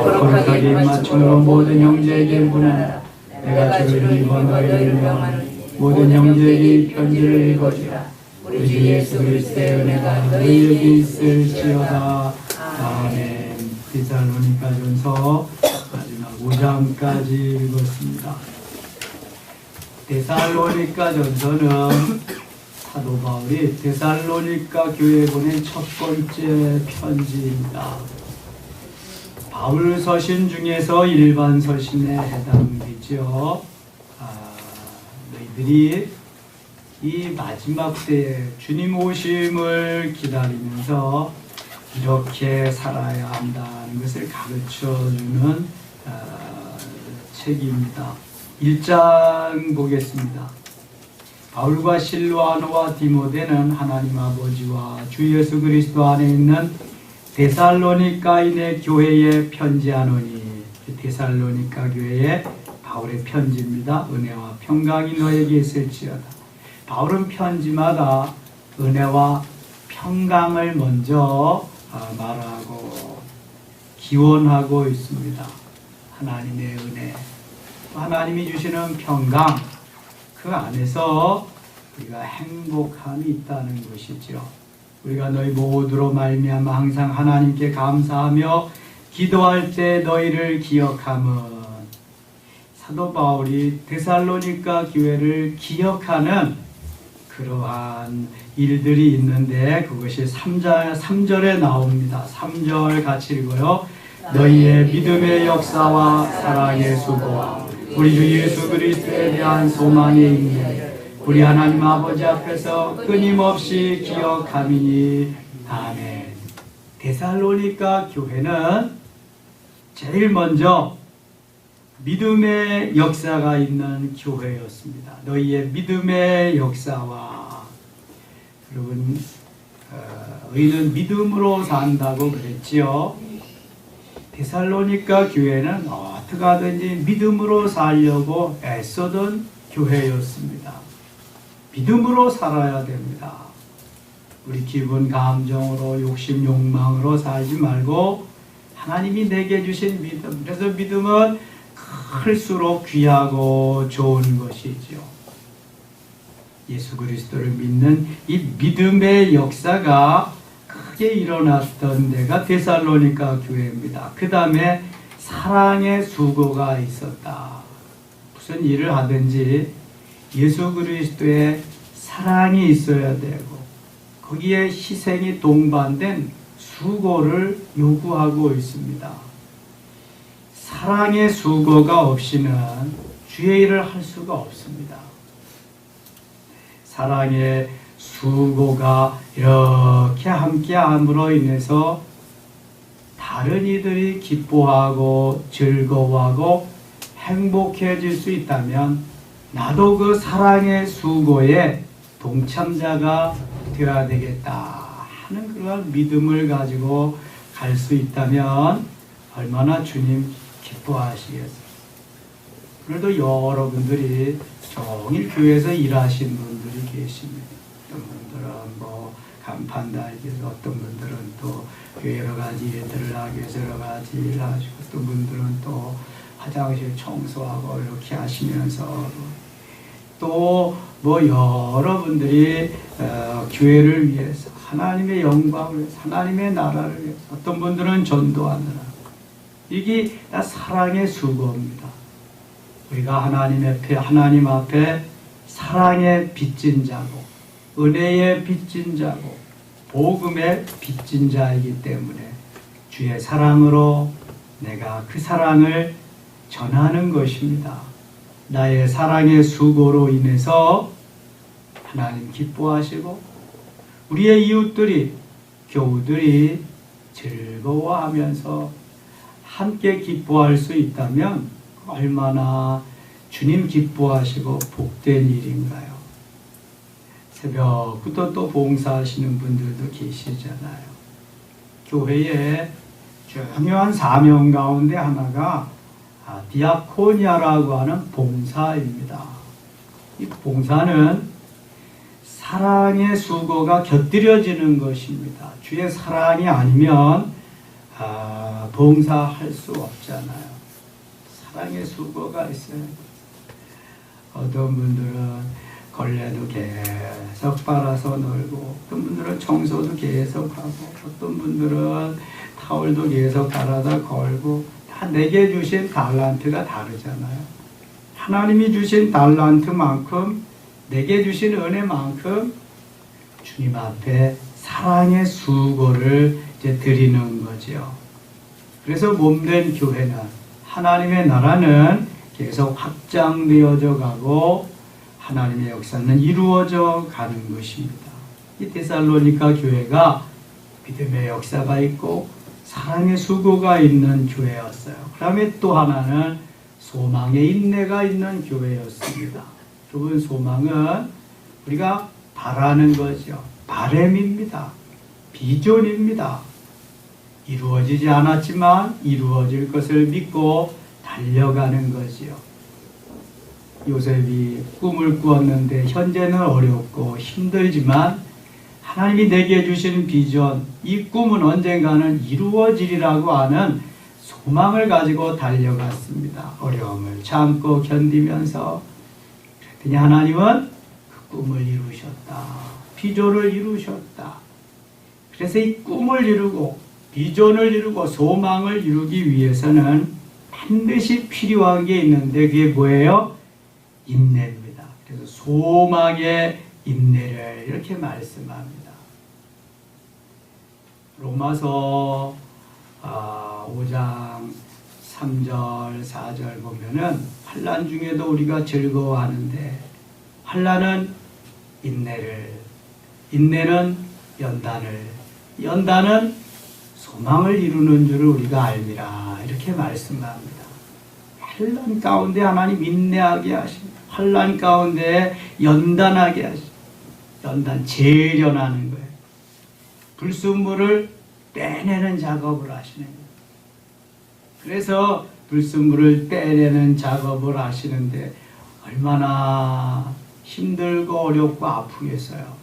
거룩하게 입맞춤으로 모든 형제에게 문하라. 내가 주를 읽어 너희를 명하노니 모든 형제에게 이 편지를 읽어주라. 우리 주 예수 그리스도의 은혜가 너희에게 있을지어다. 아멘. 데살로니가전서 마지막 5장까지 읽었습니다. 데살로니가전서는 사도 바울이 데살로니가 교회에 보낸 첫 번째 편지입니다. 바울 서신 중에서 일반 서신에 해당되죠. 너희들이 이 마지막 때에 주님 오심을 기다리면서 이렇게 살아야 한다는 것을 가르쳐주는 책입니다. 1장 보겠습니다. 바울과 실와노와 디모데는 하나님 아버지와 주 예수 그리스도 안에 있는 데살로니가인의 교회에 편지하노니. 데살로니가 교회에 바울의 편지입니다. 은혜와 평강이 너에게 있을지어다. 바울은 편지마다 은혜와 평강을 먼저 말하고 기원하고 있습니다. 하나님의 은혜, 하나님이 주시는 평강, 그 안에서 우리가 행복함이 있다는 것이죠. 우리가 너희 모두로 말미암아 항상 하나님께 감사하며 기도할 때 너희를 기억함은, 사도 바울이 데살로니가 교회를 기억하는 그러한 일들이 있는데 그것이 3절에 나옵니다. 3절 같이 읽어요. 너희의 믿음의 역사와 사랑의 수고와 우리 주 예수 그리스도에 대한 소망의 인내 우리 하나님 아버지 앞에서 끊임없이 기억함이니. 아멘. 데살로니가 교회는 제일 먼저 믿음의 역사가 있는 교회였습니다. 너희의 믿음의 역사와, 여러분 너희는 믿음으로 산다고 그랬지요. 데살로니가 교회는 어떻게 하든지 믿음으로 살려고 애쓰던 교회였습니다. 믿음으로 살아야 됩니다. 우리 기분 감정으로 욕심 욕망으로 살지 말고 하나님이 내게 주신 믿음, 그래서 믿음은 클수록 귀하고 좋은 것이죠. 예수 그리스도를 믿는 이 믿음의 역사가 크게 일어났던 데가 데살로니가 교회입니다. 그 다음에 사랑의 수고가 있었다. 무슨 일을 하든지 예수 그리스도의 사랑이 있어야 되고 거기에 희생이 동반된 수고를 요구하고 있습니다. 사랑의 수고가 없이는 주의 일을 할 수가 없습니다. 사랑의 수고가 이렇게 함께함으로 인해서 다른 이들이 기뻐하고 즐거워하고 행복해질 수 있다면 나도 그 사랑의 수고에 동참자가 되어야 되겠다 하는 그런 믿음을 가지고 갈 수 있다면 얼마나 주님 기뻐하시겠어요. 오늘도 여러분들이 종일 교회에서 일하신 분들이 계십니다. 어떤 분들은 뭐 간판 달기, 어떤 분들은 또 여러 가지 일들을 하기 위해서 여러 가지 일을 하시고, 어떤 분들은 또 화장실 청소하고 이렇게 하시면서 또 뭐 여러분들이 교회를 위해서 하나님의 영광을 위해서 하나님의 나라를 위해서 어떤 분들은 전도하느라, 이게 다 사랑의 수고입니다. 우리가 하나님 앞에 사랑의 빚진 자고 은혜의 빚진 자고 복음의 빚진 자이기 때문에 주의 사랑으로 내가 그 사랑을 전하는 것입니다. 나의 사랑의 수고로 인해서 하나님 기뻐하시고 우리의 이웃들이, 교우들이 즐거워하면서 함께 기뻐할 수 있다면 얼마나 주님 기뻐하시고 복된 일인가요? 새벽부터 또 봉사하시는 분들도 계시잖아요. 교회에 중요한 사명 가운데 하나가 디아코니아라고 하는 봉사입니다. 이 봉사는 사랑의 수고가 곁들여지는 것입니다. 주의 사랑이 아니면 봉사할 수 없잖아요. 사랑의 수고가 있어요. 어떤 분들은 걸레도 계속 빨아서 널고, 어떤 분들은 청소도 계속 하고, 어떤 분들은 타올도 계속 달아다 걸고, 다 내게 주신 달란트가 다르잖아요. 하나님이 주신 달란트만큼, 내게 주신 은혜만큼 주님 앞에 사랑의 수고를 이제 드리는 거죠. 그래서 몸된 교회는, 하나님의 나라는 계속 확장되어져 가고 하나님의 역사는 이루어져 가는 것입니다. 이 데살로니가 교회가 믿음의 역사가 있고 사랑의 수고가 있는 교회였어요. 그다음에 또 하나는 소망의 인내가 있는 교회였습니다. 여러분, 소망은 우리가 바라는 거죠. 바램입니다. 비전입니다. 이루어지지 않았지만 이루어질 것을 믿고 달려가는 거지요. 요셉이 꿈을 꾸었는데 현재는 어렵고 힘들지만 하나님이 내게 주신 비전, 이 꿈은 언젠가는 이루어지리라고 하는 소망을 가지고 달려갔습니다. 어려움을 참고 견디면서. 그랬더니 하나님은 그 꿈을 이루셨다. 비전을 이루셨다. 그래서 이 꿈을 이루고 비전을 이루고 소망을 이루기 위해서는 반드시 필요한 게 있는데 그게 뭐예요? 인내입니다. 그래서 소망의 인내를 이렇게 말씀합니다. 로마서 5장 3절 4절 보면은 환난 중에도 우리가 즐거워하는데 환난은 인내를, 인내는 연단을, 연단은 소망을 이루는 줄을 우리가 알미라, 이렇게 말씀합니다. 환난 가운데 하나님 인내하게 하십니다. 환난 가운데 연단하게 하십니다. 연단, 재련하는 거예요. 불순물을 빼내는 작업을 하시는 거예요. 그래서 불순물을 빼내는 작업을 하시는데 얼마나 힘들고 어렵고 아프겠어요.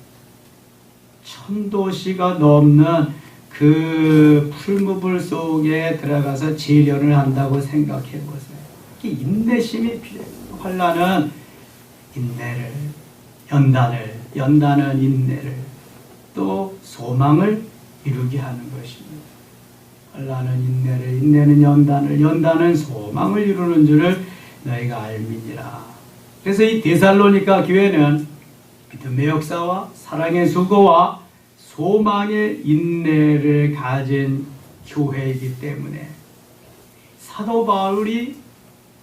1000도씨가 넘는 그 풀무불 속에 들어가서 재련을 한다고 생각해 보세요. 인내심이 필요해요. 환난은 인내를, 연단을, 연단은 인내를, 또 소망을 이루게 하는 것입니다. 환난은 인내를, 인내는 연단을, 연단은 소망을 이루는 줄을 너희가 알미니라. 그래서 이 데살로니가 교회는 믿음의 역사와 사랑의 수고와 소망의 인내를 가진 교회이기 때문에 사도 바울이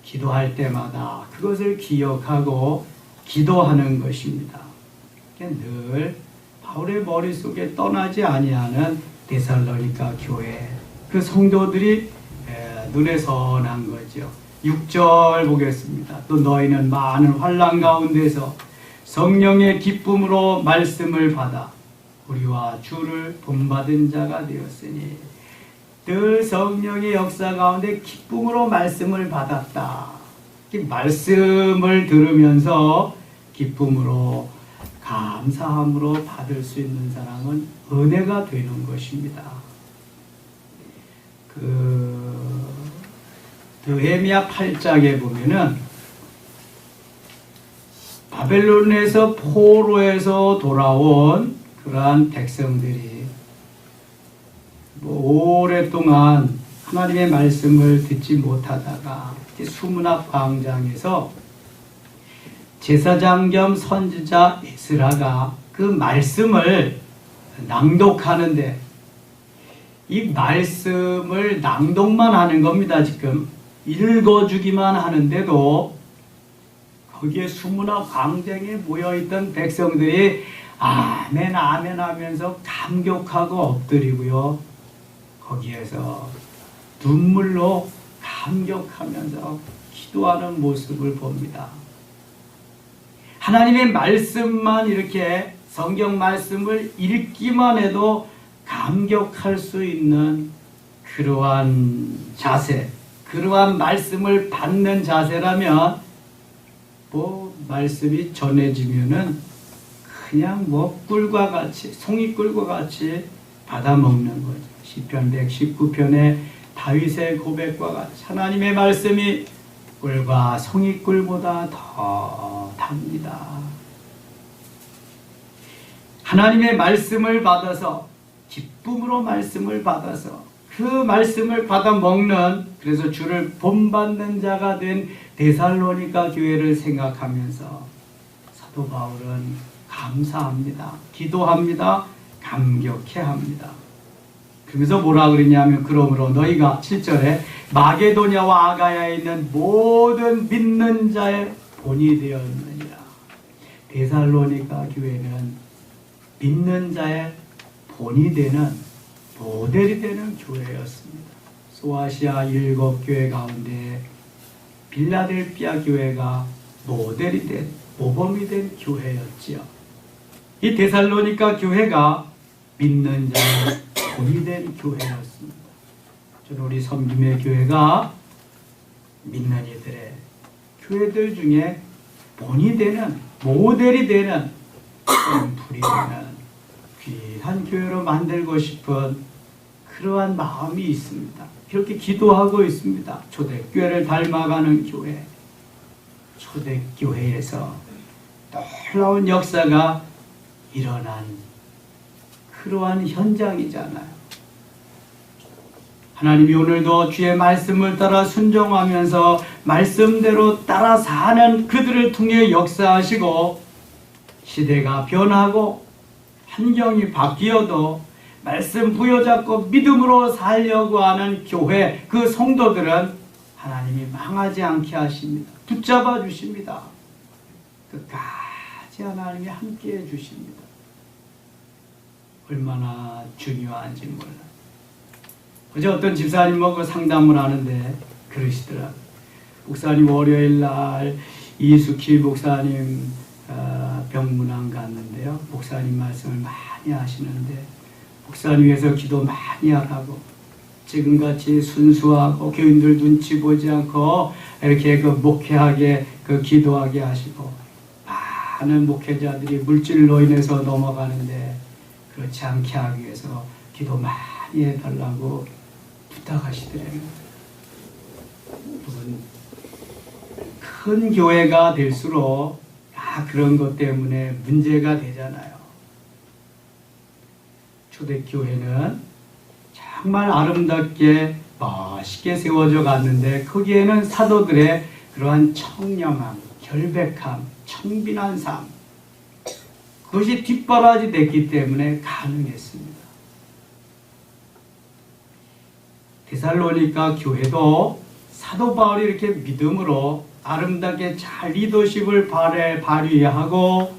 기도할 때마다 그것을 기억하고 기도하는 것입니다. 늘 바울의 머릿속에 떠나지 아니하는 데살로니가 교회, 그 성도들이 눈에 선한 거죠. 6절 보겠습니다. 또 너희는 많은 환난 가운데서 성령의 기쁨으로 말씀을 받아 우리와 주를 본받은 자가 되었으니, 늘 성령의 역사 가운데 기쁨으로 말씀을 받았다. 말씀을 들으면서 기쁨으로, 감사함으로 받을 수 있는 사람은 은혜가 되는 것입니다. 느헤미야 8장에 보면은 바벨론에서 포로에서 돌아온 그러한 백성들이 오랫동안 하나님의 말씀을 듣지 못하다가 수문학 광장에서 제사장 겸 선지자 에스라가 그 말씀을 낭독하는데, 이 말씀을 낭독만 하는 겁니다. 지금 읽어주기만 하는데도 거기에 수문학 광장에 모여있던 백성들이 아멘 아멘 하면서 감격하고 엎드리고요, 거기에서 눈물로 감격하면서 기도하는 모습을 봅니다. 하나님의 말씀만, 이렇게 성경 말씀을 읽기만 해도 감격할 수 있는 그러한 자세, 그러한 말씀을 받는 자세라면 말씀이 전해지면은 그냥 꿀과 같이, 송이꿀과 같이 받아먹는 거죠. 시편 119편의 다윗의 고백과 같이 하나님의 말씀이 꿀과 송이꿀보다 더 답니다. 하나님의 말씀을 받아서 기쁨으로 말씀을 받아서 그 말씀을 받아 먹는, 그래서 주를 본받는 자가 된 데살로니가 교회를 생각하면서 사도 바울은 감사합니다. 기도합니다. 감격해합니다. 그래서 뭐라 그러냐면, 그러므로 너희가 7절에 마게도냐와 아가야에 있는 모든 믿는 자의 본이 되었느니라. 데살로니가 교회는 믿는 자의 본이 되는, 모델이 되는 교회였습니다. 소아시아 7교회 가운데 빌라델피아 교회가 모델이 된, 모범이 된 교회였지요. 이 데살로니가 교회가 믿는 자의 본이 된 교회였습니다. 저는 우리 섬김의 교회가 믿는 이들의 교회들 중에 본이 되는, 모델이 되는, 샘플이 되는 귀한 교회로 만들고 싶은 그러한 마음이 있습니다. 그렇게 기도하고 있습니다. 초대교회를 닮아가는 교회, 초대교회에서 놀라운 역사가 일어난 그러한 현장이잖아요. 하나님이 오늘도 주의 말씀을 따라 순종하면서 말씀대로 따라 사는 그들을 통해 역사하시고, 시대가 변하고 환경이 바뀌어도 말씀 부여잡고 믿음으로 살려고 하는 교회, 그 성도들은 하나님이 망하지 않게 하십니다. 붙잡아 주십니다. 끝까지 하나님이 함께해 주십니다. 얼마나 중요한지 몰라요. 어제 어떤 집사님하고 상담을 하는데 그러시더라고요. 목사님, 월요일날 이수키 목사님 병문안 갔는데요. 목사님 말씀을 많이 하시는데 목사님께서 기도 많이 하라고, 지금같이 순수하고 교인들 눈치 보지 않고 이렇게 목회하게, 기도하게 하시고, 많은 목회자들이 물질로 인해서 넘어가는데 그렇지 않게 하기 위해서 기도 많이 해달라고 부탁하시더래요. 여러분, 큰 교회가 될수록 그런 것 때문에 문제가 되잖아요. 초대교회는 정말 아름답게 멋있게 세워져 갔는데 거기에는 사도들의 그러한 청렴함, 결백함, 청빈한 삶, 그것이 뒷바라지 됐기 때문에 가능했습니다. 데살로니가 교회도 사도 바울이 이렇게 믿음으로 아름답게 잘 리더십을 발휘하고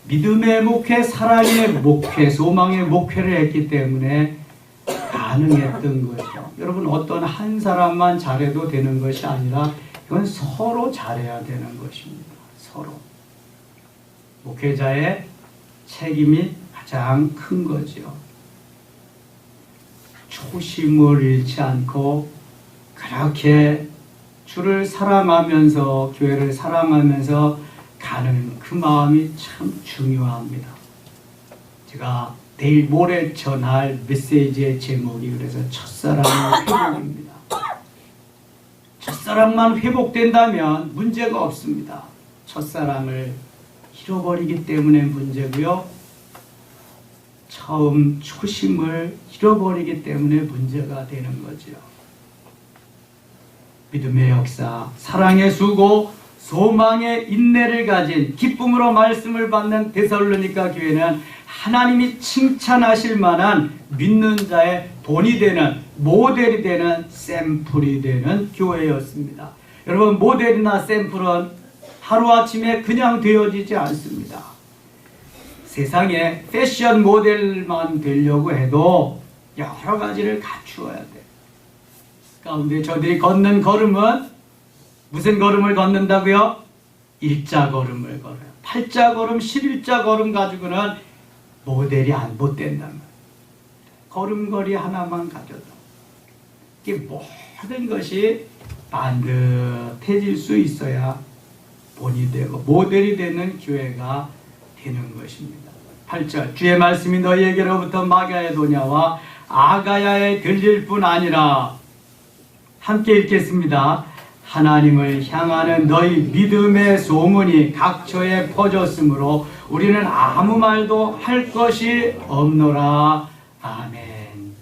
믿음의 목회, 사랑의 목회, 소망의 목회를 했기 때문에 가능했던 거죠. 여러분, 어떤 한 사람만 잘해도 되는 것이 아니라 이건 서로 잘해야 되는 것입니다. 서로. 목회자의 책임이 가장 큰 거죠. 초심을 잃지 않고 그렇게 주를 사랑하면서, 교회를 사랑하면서 가는 그 마음이 참 중요합니다. 제가 내일 모레 전할 메시지의 제목이 그래서 첫사랑의 회복입니다. 첫사랑만 회복된다면 문제가 없습니다. 첫사랑을 잃어버리기 때문에 문제고요. 처음 초심을 잃어버리기 때문에 문제가 되는 거죠. 믿음의 역사, 사랑의 수고, 소망의 인내를 가진 기쁨으로 말씀을 받는 데살로니가 교회는 하나님이 칭찬하실 만한 믿는 자의 본이 되는, 모델이 되는, 샘플이 되는 교회였습니다. 여러분, 모델이나 샘플은 하루아침에 그냥 되어지지 않습니다. 세상에 패션 모델만 되려고 해도 여러 가지를 갖추어야 돼요. 가운데 저들이 걷는 걸음은 무슨 걸음을 걷는다고요? 일자 걸음을 걸어요. 팔자 걸음, 11자 걸음 가지고는 모델이 못 된단 말이에요. 걸음걸이 하나만 가져도 이게 모든 것이 반듯해질 수 있어야 본이 되고 모델이 되는 교회가 되는 것입니다. 8절, 주의 말씀이 너희에게로부터 마게도냐와 아가야에 들릴 뿐 아니라, 함께 읽겠습니다. 하나님을 향하는 너희 믿음의 소문이 각처에 퍼졌으므로 우리는 아무 말도 할 것이 없노라. 아멘.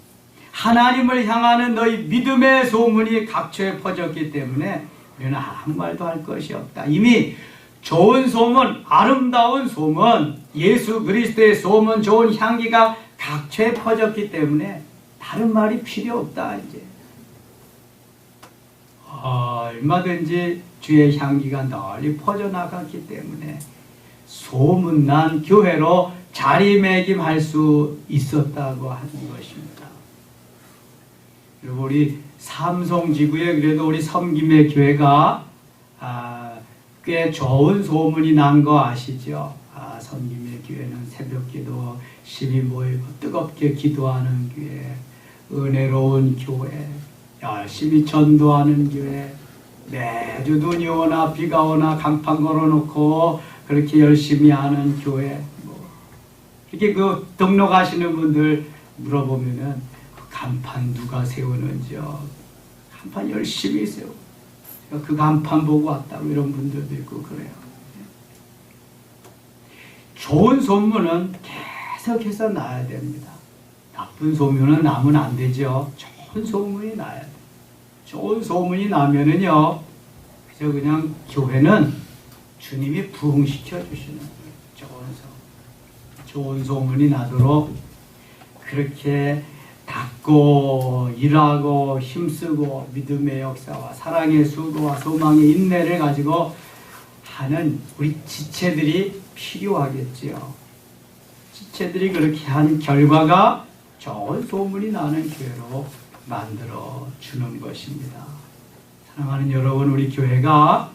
하나님을 향하는 너희 믿음의 소문이 각처에 퍼졌기 때문에 우리는 아무 말도 할 것이 없다. 이미 좋은 소문, 아름다운 소문, 예수 그리스도의 소문, 좋은 향기가 각처에 퍼졌기 때문에 다른 말이 필요 없다. 이제 얼마든지 주의 향기가 널리 퍼져나갔기 때문에 소문난 교회로 자리매김할 수 있었다고 하는 것입니다. 그리고 우리 삼성지구에 그래도 우리 섬김의 교회가 꽤 좋은 소문이 난 거 아시죠? 섬김의 교회는 새벽기도 10이 모이고 뜨겁게 기도하는 교회, 은혜로운 교회, 열심히 전도하는 교회, 매주 눈이 오나 비가 오나 간판 걸어놓고 그렇게 열심히 하는 교회, 이렇게 그 등록하시는 분들 물어보면은 그 간판 누가 세우는지요? 간판 열심히 세우고 그 간판 보고 왔다고 이런 분들도 있고 그래요. 좋은 소문은 계속해서 나야 됩니다. 나쁜 소문은 나면 안 되죠. 좋은 소문이 나야 돼요. 좋은 소문이 나면은요, 그냥 교회는 주님이 부흥시켜 주시는 거예요. 좋은 소문이 나도록 그렇게 닦고 일하고 힘쓰고 믿음의 역사와 사랑의 수고와 소망의 인내를 가지고 하는 우리 지체들이 필요하겠지요. 지체들이 그렇게 한 결과가 좋은 소문이 나는 교회로 만들어 주는 것입니다. 사랑하는 여러분, 우리 교회가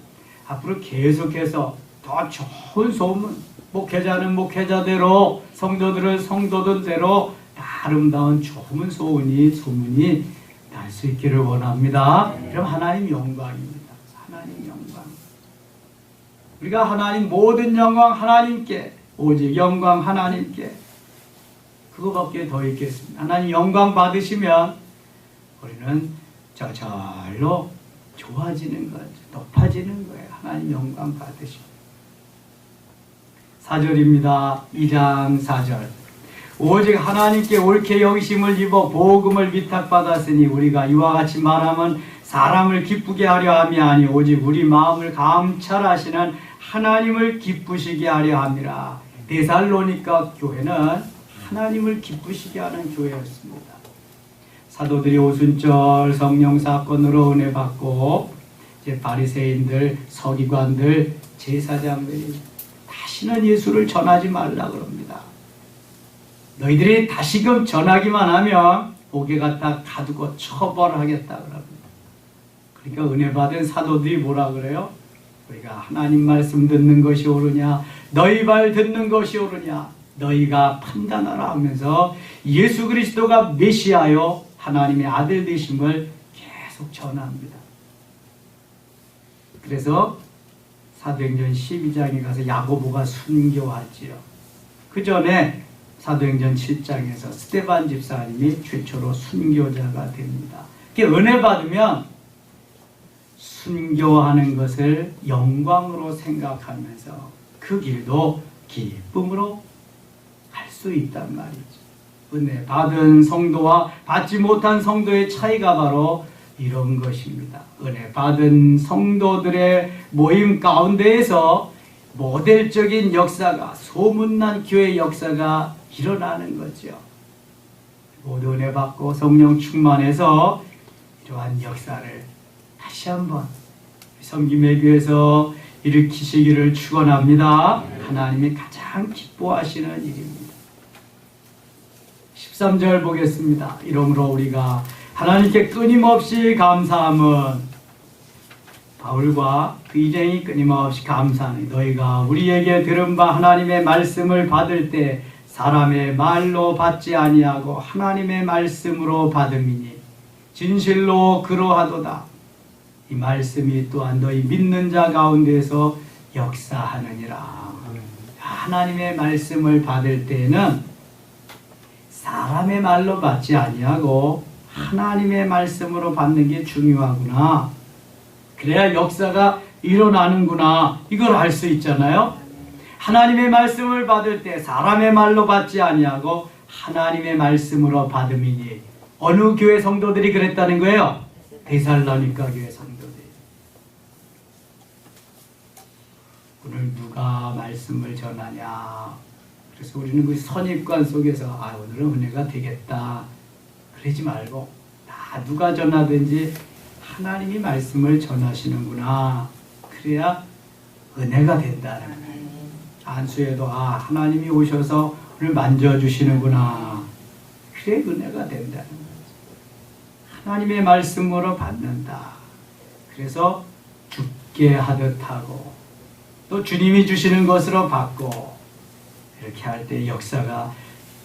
앞으로 계속해서 더 좋은 소문, 목회자는 목회자대로, 성도들은 성도들대로 아름다운 좋은 소문이 날 수 있기를 원합니다. 그럼 하나님 영광입니다. 하나님 영광. 우리가 하나님 모든 영광 하나님께, 오직 영광 하나님께, 그거밖에 더 있겠습니다. 하나님 영광 받으시면 우리는 저절로 좋아지는 거죠. 높아지는 거예요. 하나님 영광 받으시면. 4절입니다. 2장 4절. 오직 하나님께 옳게 여기심을 입어 복음을 위탁받았으니 우리가 이와 같이 말하면 사람을 기쁘게 하려 함이 아니 오직 우리 마음을 감찰하시는 하나님을 기쁘시게 하려 함이라. 데살로니가 교회는 하나님을 기쁘시게 하는 교회였습니다. 사도들이 오순절 성령 사건으로 은혜 받고 이제 바리새인들, 서기관들, 제사장들이 다시는 예수를 전하지 말라 그럽니다. 너희들이 다시금 전하기만 하면 옥에 갖다 가두고 처벌하겠다 그럽니다. 그러니까 은혜 받은 사도들이 뭐라 그래요? 우리가 하나님 말씀 듣는 것이 옳으냐, 너희 말 듣는 것이 옳으냐, 너희가 판단하라 하면서 예수 그리스도가 메시아요 하나님의 아들 되심을 계속 전합니다. 그래서 사도행전 12장에 가서 야고보가 순교하지요. 그 전에 사도행전 7장에서 스데반 집사님이 최초로 순교자가 됩니다. 은혜 받으면 순교하는 것을 영광으로 생각하면서 그 길도 기쁨으로 갈 수 있단 말이죠. 은혜 받은 성도와 받지 못한 성도의 차이가 바로 이런 것입니다. 은혜 받은 성도들의 모임 가운데에서 모델적인 역사가, 소문난 교회 역사가 일어나는 거죠. 모두 은혜 받고 성령 충만해서 이러한 역사를 다시 한번 섬김의 교회에서 일으키시기를 축원합니다. 하나님이 가장 기뻐하시는 일입니다. 13절 보겠습니다. 이러므로 우리가 하나님께 끊임없이 감사함은, 바울과 그 일행이 끊임없이 감사하니 너희가 우리에게 들은 바 하나님의 말씀을 받을 때 사람의 말로 받지 아니하고 하나님의 말씀으로 받음이니 진실로 그러하도다. 이 말씀이 또한 너희 믿는 자 가운데서 역사하느니라. 하나님의 말씀을 받을 때에는 사람의 말로 받지 아니하고 하나님의 말씀으로 받는 게 중요하구나. 그래야 역사가 일어나는구나. 이걸 알 수 있잖아요. 하나님의 말씀을 받을 때 사람의 말로 받지 아니하고 하나님의 말씀으로 받음이니. 어느 교회 성도들이 그랬다는 거예요? 데살로니가 교회 성도들이. 오늘 누가 말씀을 전하냐. 그래서 우리는 그 선입관 속에서 오늘은 은혜가 되겠다. 그러지 말고 누가 전하든지 하나님이 말씀을 전하시는구나. 그래야 은혜가 된다는 거예요. 안수에도 하나님이 오셔서 우리를 만져주시는구나. 그래 은혜가 된다는 거예요. 하나님의 말씀으로 받는다. 그래서 죽게 하듯 하고 또 주님이 주시는 것으로 받고 이렇게 할 때 역사가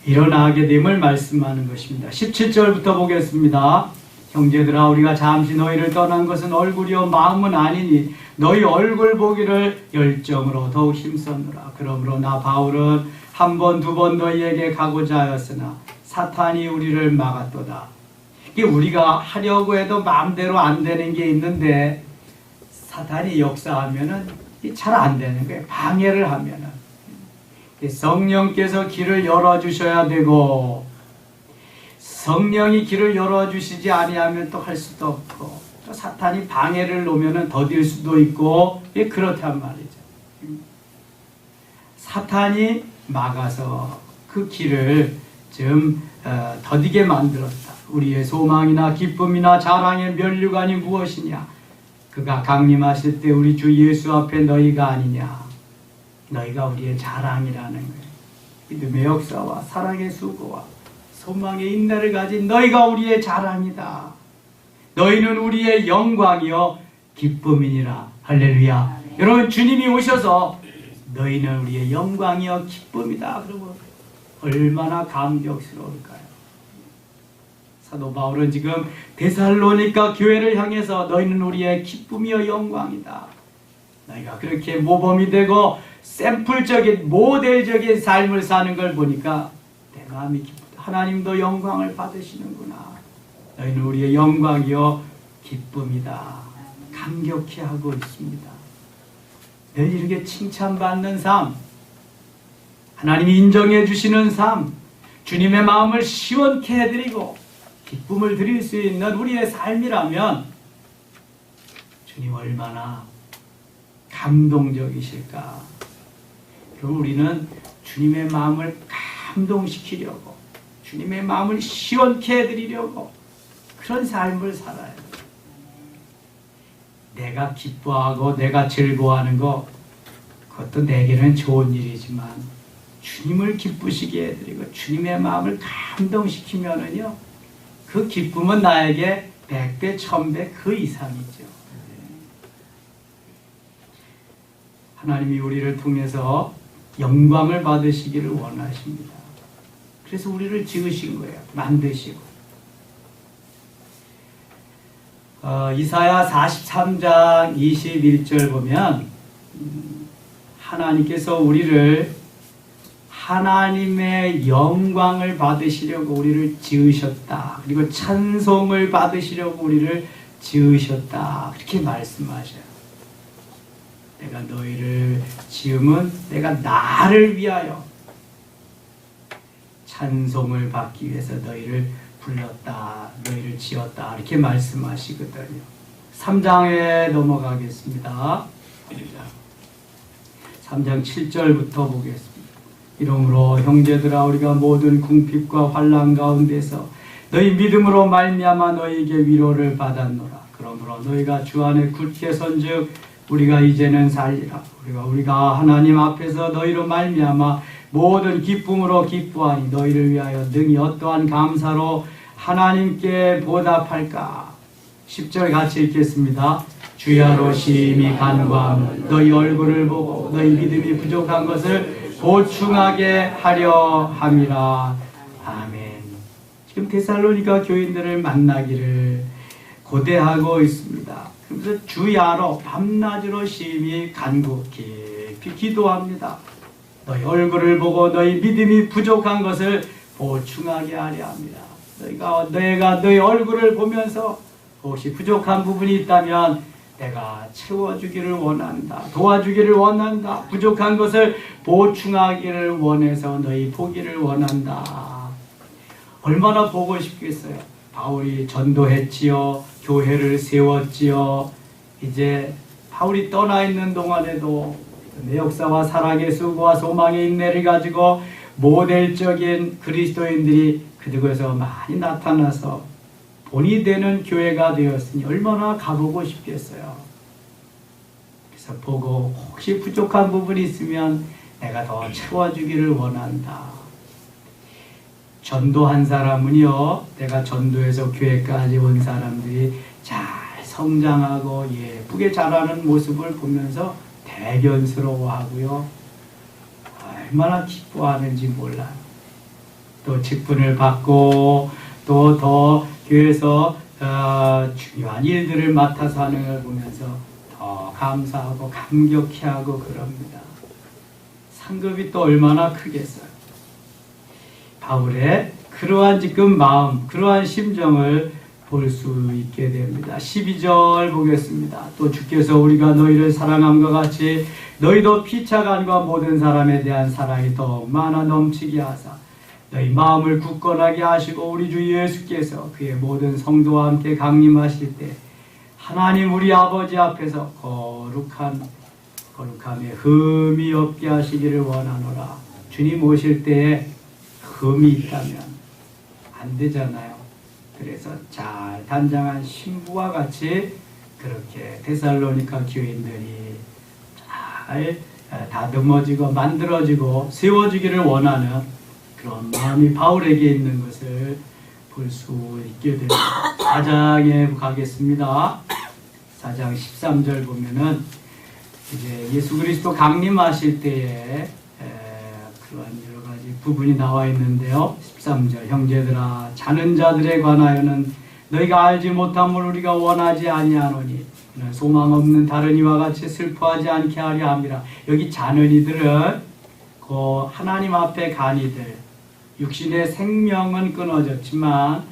일어나게 됨을 말씀하는 것입니다. 17절부터 보겠습니다. 형제들아 우리가 잠시 너희를 떠난 것은 얼굴이요 마음은 아니니 너희 얼굴 보기를 열정으로 더욱 힘썼노라. 그러므로 나 바울은 한 번 두 번 너희에게 가고자 하였으나 사탄이 우리를 막았도다. 이게 우리가 하려고 해도 마음대로 안 되는 게 있는데 사탄이 역사하면은 잘 안 되는 거예요. 방해를 하면은. 성령께서 길을 열어주셔야 되고 성령이 길을 열어주시지 아니하면 또 할 수도 없고 또 사탄이 방해를 놓으면 더딜 수도 있고 그렇단 말이죠. 사탄이 막아서 그 길을 좀 더디게 만들었다. 우리의 소망이나 기쁨이나 자랑의 면류관이 무엇이냐. 그가 강림하실 때 우리 주 예수 앞에 너희가 아니냐. 너희가 우리의 자랑이라는 거예요. 믿음의 역사와 사랑의 수고와 소망의 인내를 가진 너희가 우리의 자랑이다. 너희는 우리의 영광이요 기쁨이니라. 할렐루야. 여러분 주님이 오셔서 너희는 우리의 영광이요 기쁨이다. 그러고 얼마나 감격스러울까요? 사도 바울은 지금 데살로니가 교회를 향해서 너희는 우리의 기쁨이요 영광이다. 너희가 그렇게 모범이 되고 샘플적인 모델적인 삶을 사는 걸 보니까 내 마음이 기쁘다. 하나님도 영광을 받으시는구나. 너희는 우리의 영광이요 기쁨이다. 감격해 하고 있습니다. 늘 이렇게 칭찬받는 삶, 하나님이 인정해 주시는 삶, 주님의 마음을 시원케 해드리고 기쁨을 드릴 수 있는 우리의 삶이라면 주님 얼마나 감동적이실까. 그럼 우리는 주님의 마음을 감동시키려고 주님의 마음을 시원케 해드리려고 그런 삶을 살아야 돼. 내가 기뻐하고 내가 즐거워하는 거 그것도 내게는 좋은 일이지만 주님을 기쁘시게 해드리고 주님의 마음을 감동시키면은요 그 기쁨은 나에게 100배, 1000배 그 이상이죠. 하나님이 우리를 통해서 영광을 받으시기를 원하십니다. 그래서 우리를 지으신 거예요. 만드시고. 이사야 43장 21절 보면 하나님께서 우리를 하나님의 영광을 받으시려고 우리를 지으셨다. 그리고 찬송을 받으시려고 우리를 지으셨다. 그렇게 말씀하셔요. 내가 너희를 지음은 내가 나를 위하여 찬송을 받기 위해서 너희를 불렀다. 너희를 지었다. 이렇게 말씀하시거든요. 3장에 넘어가겠습니다. 3장 7절부터 보겠습니다. 이러므로 형제들아 우리가 모든 궁핍과 환난 가운데서 너희 믿음으로 말미암아 너희에게 위로를 받았노라. 그러므로 너희가 주 안에 굳게 선즉 우리가 이제는 살리라. 우리가 하나님 앞에서 너희로 말미암아 모든 기쁨으로 기뻐하니 너희를 위하여 능히 어떠한 감사로 하나님께 보답할까. 10절 같이 읽겠습니다. 주야로 심히 간구하며 너희 얼굴을 보고 너희 믿음이 부족한 것을 보충하게 하려 함이라. 아멘. 지금 데살로니가 교인들을 만나기를 고대하고 있습니다. 그래서 주야로 밤낮으로 심히 간구 깊이 기도합니다. 너희 얼굴을 보고 너희 믿음이 부족한 것을 보충하게 하려 합니다. 내가 너희 얼굴을 보면서 혹시 부족한 부분이 있다면 내가 채워주기를 원한다. 도와주기를 원한다. 부족한 것을 보충하기를 원해서 너희 보기를 원한다. 얼마나 보고 싶겠어요. 바울이 전도했지요. 교회를 세웠지요. 이제 바울이 떠나 있는 동안에도 내 역사와 사랑의 수고와 소망의 인내를 가지고 모델적인 그리스도인들이 그곳에서 많이 나타나서 본이 되는 교회가 되었으니 얼마나 가보고 싶겠어요. 그래서 보고 혹시 부족한 부분이 있으면 내가 더 채워주기를 원한다. 전도한 사람은요, 내가 전도해서 교회까지 온 사람들이 잘 성장하고 예쁘게 자라는 모습을 보면서 대견스러워하고요, 얼마나 기뻐하는지 몰라요. 또 직분을 받고 또 더 교회에서 중요한 일들을 맡아서 하는 걸 보면서 더 감사하고 감격해하고 그럽니다. 상급이 또 얼마나 크겠어요. 바울의 그러한 지금 마음, 그러한 심정을 볼 수 있게 됩니다. 12절 보겠습니다. 또 주께서 우리가 너희를 사랑함과 같이 너희도 피차간과 모든 사람에 대한 사랑이 더욱 많아 넘치게 하사 너희 마음을 굳건하게 하시고 우리 주 예수께서 그의 모든 성도와 함께 강림하실 때 하나님 우리 아버지 앞에서 거룩함에 흠이 없게 하시기를 원하노라. 주님 오실 때에 흠이 있다면 안 되잖아요. 그래서 잘 단장한 신부와 같이 그렇게 데살로니가 교인들이 잘 다듬어지고 만들어지고 세워지기를 원하는 그런 마음이 바울에게 있는 것을 볼 수 있게 됩니다. 4장에 가겠습니다. 4장 13절 보면은 이제 예수 그리스도 강림하실 때에 그런 여러 가지 부분이 나와 있는데요. 13절 형제들아 자는 자들에 관하여는 너희가 알지 못함을 우리가 원하지 아니하노니 그는 소망 없는 다른 이와 같이 슬퍼하지 않게 하려 함이라. 여기 자는 이들은 그 하나님 앞에 간 이들, 육신의 생명은 끊어졌지만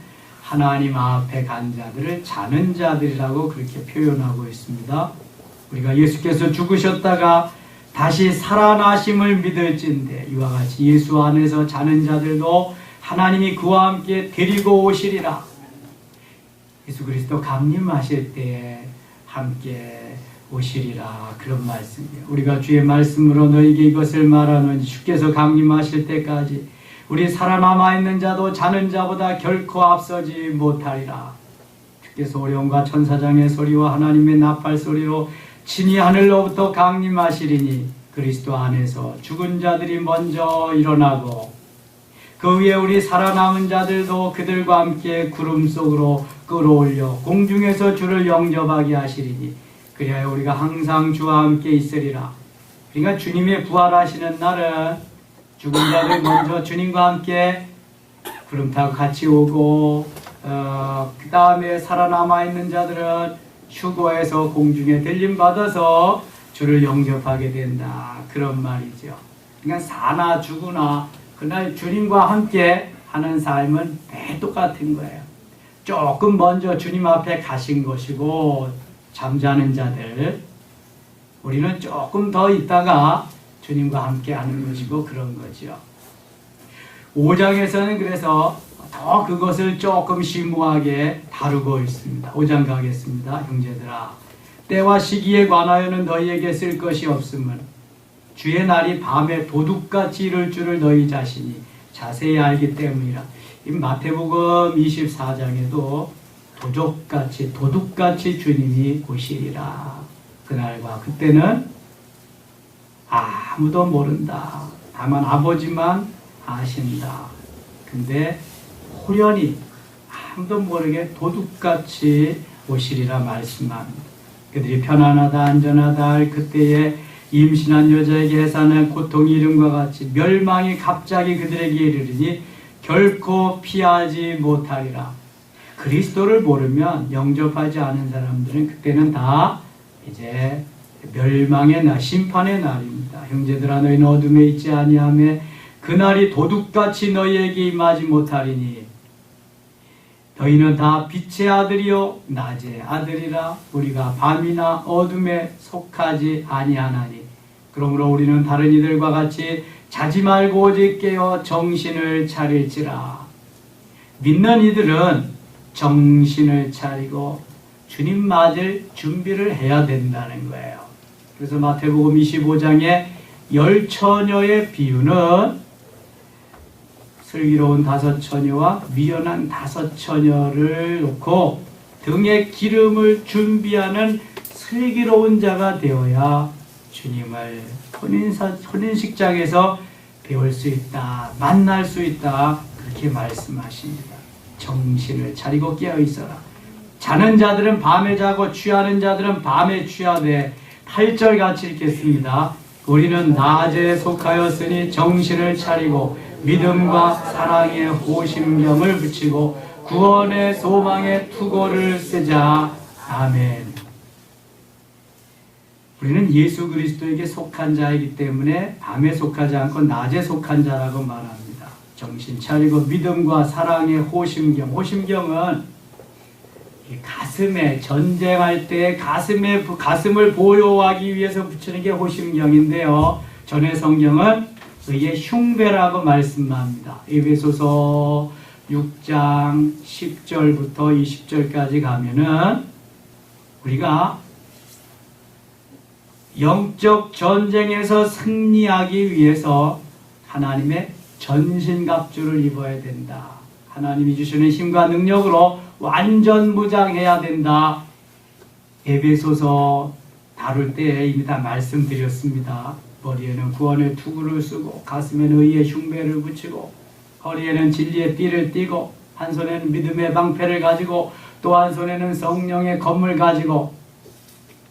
하나님 앞에 간 자들을 자는 자들이라고 그렇게 표현하고 있습니다. 우리가 예수께서 죽으셨다가 다시 살아나심을 믿을진대 이와 같이 예수 안에서 자는 자들도 하나님이 그와 함께 데리고 오시리라. 예수 그리스도 강림하실 때에 함께 오시리라. 그런 말씀이에요. 우리가 주의 말씀으로 너에게 이것을 말하노니 주께서 강림하실 때까지 우리 살아남아 있는 자도 자는 자보다 결코 앞서지 못하리라. 주께서 오령과 천사장의 소리와 하나님의 나팔 소리로 친히 하늘로부터 강림하시리니 그리스도 안에서 죽은 자들이 먼저 일어나고 그 위에 우리 살아남은 자들도 그들과 함께 구름 속으로 끌어올려 공중에서 주를 영접하게 하시리니 그리하여 우리가 항상 주와 함께 있으리라. 그러니까 주님의 부활하시는 날은 죽은 자들 먼저 주님과 함께 구름 타고 같이 오고 그 다음에 살아남아 있는 자들은 휴거에서 공중에 들림받아서 주를 영접하게 된다. 그런 말이죠. 그러니까 사나 죽으나 그날 주님과 함께 하는 삶은 매 똑같은 거예요. 조금 먼저 주님 앞에 가신 것이고 잠자는 자들 우리는 조금 더 있다가 주님과 함께 하는 것이고 그런 거죠. 5장에서는 그래서 더 그것을 조금 심오하게 다루고 있습니다. 5장 가겠습니다. 형제들아 때와 시기에 관하여는 너희에게 쓸 것이 없음은 주의 날이 밤에 도둑같이 이를 줄을 너희 자신이 자세히 알기 때문이라. 이 마태복음 24장에도 도둑같이 주님이 오시리라. 그날과 그때는 아무도 모른다. 다만 아버지만 아신다. 근데 호련히 아무도 모르게 도둑같이 오시리라 말씀합니다. 그들이 편안하다 안전하다 할 그때에 임신한 여자에게 해사는 고통이 이름과 같이 멸망이 갑자기 그들에게 이르리니 결코 피하지 못하리라. 그리스도를 모르면 영접하지 않은 사람들은 그때는 다 이제 멸망의 날, 심판의 날입니다. 형제들아 너희는 어둠에 있지 아니하며 그날이 도둑같이 너희에게 임하지 못하리니 너희는 다 빛의 아들이요 낮의 아들이라. 우리가 밤이나 어둠에 속하지 아니하나니 그러므로 우리는 다른 이들과 같이 자지 말고 오직 깨어 정신을 차릴지라. 믿는 이들은 정신을 차리고 주님 맞을 준비를 해야 된다는 거예요. 그래서 마태복음 25장에 10처녀의 비유는 슬기로운 5처녀와 미련한 5처녀를 놓고 등에 기름을 준비하는 슬기로운 자가 되어야 주님을 혼인식장에서 배울 수 있다, 만날 수 있다, 그렇게 말씀하십니다. 정신을 차리고 깨어 있어라. 자는 자들은 밤에 자고 취하는 자들은 밤에 취하되 8절 같이 읽겠습니다. 우리는 낮에 속하였으니 정신을 차리고 믿음과 사랑의 호심경을 붙이고 구원의 소망의 투고를 쓰자. 아멘. 우리는 예수 그리스도에게 속한 자이기 때문에 밤에 속하지 않고 낮에 속한 자라고 말합니다. 정신 차리고 믿음과 사랑의 호심경. 호심경은 가슴에, 전쟁할 때 가슴을 보호하기 위해서 붙이는 게 호심경인데요. 전의 성경은 의의 흉배라고 말씀합니다. 에베소서 6장 10절부터 20절까지 가면은 우리가 영적 전쟁에서 승리하기 위해서 하나님의 전신갑주를 입어야 된다. 하나님이 주시는 힘과 능력으로 완전 무장해야 된다. 에베소서 다룰 때 이미 다 말씀드렸습니다. 머리에는 구원의 투구를 쓰고 가슴에는 의의 흉배를 붙이고 허리에는 진리의 띠를 띠고 한 손에는 믿음의 방패를 가지고 또 한 손에는 성령의 검을 가지고